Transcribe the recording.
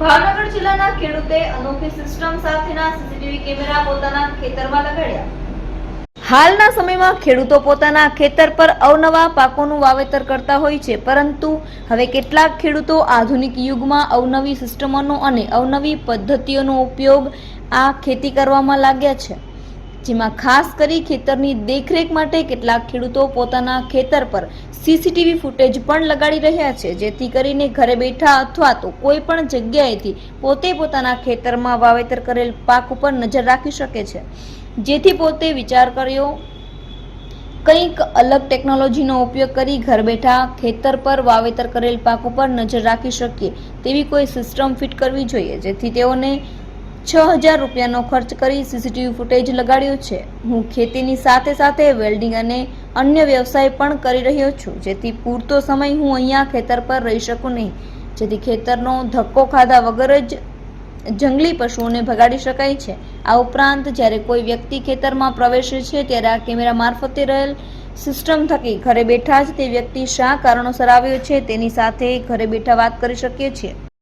ભાવનગર જિલ્લાના ખેડૂતે અનોખી સિસ્ટમ સાથેના સીસીટીવી કેમેરા પોતાના ખેતરમાં લગાડ્યા। હાલના સમયમાં ખેડૂતો પોતાના ખેતર પર અવનવા પાકોનું વાવેતર કરતા હોય છે, પરંતુ હવે કેટલાક ખેડૂતો આધુનિક યુગમાં અવનવી સિસ્ટમોનો અને અવનવી પદ્ધતિઓનો ઉપયોગ આ ખેતી કરવામાં લાગ્યા છે, જેમાં ખાસ કરી ખેતરની દેખરેખ માટે કેટલાક ખેડૂતો પોતાના ખેતર પર સીસીટીવી ફૂટેજ પણ લગાડી રહ્યા છે, જેથી કરીને ઘરે બેઠા અથવા તો કોઈ પણ જગ્યાએથી પોતે પોતાના ખેતરમાં વાવેતર કરેલ પાક ઉપર નજર રાખી શકે છે, જેથી પોતે વિચાર કર્યો કંઈક અલગ ટેકનોલોજીનો ઉપયોગ કરી ઘર બેઠા ખેતર પર વાવેતર કરેલ પાક ઉપર નજર રાખી શકીએ તેવી કોઈ સિસ્ટમ ફિટ કરવી જોઈએ, જેથી તેઓને 6000 રૂપિયાનો ખર્ચ કરી સીસીટીવી ફૂટેજ લગાડ્યો છે। હું ખેતીની સાથે સાથે વેલ્ડિંગ અને અન્ય વ્યવસાય પણ કરી રહ્યો છું, જેથી પૂરતો સમય હું અહીંયા ખેતર પર રહી શકું નહીં, જેથી ખેતરનો ધક્કો ખાધા વગર જ જંગલી પશુઓને ભગાડી શકાય છે। આ ઉપરાંત જ્યારે કોઈ વ્યક્તિ ખેતરમાં પ્રવેશે છે ત્યારે આ કેમેરા મારફતે રહેલ સિસ્ટમ થકી ઘરે બેઠા જ તે વ્યક્તિ શા કારણોસર આવ્યો છે તેની સાથે ઘરે બેઠા વાત કરી શકીએ છીએ।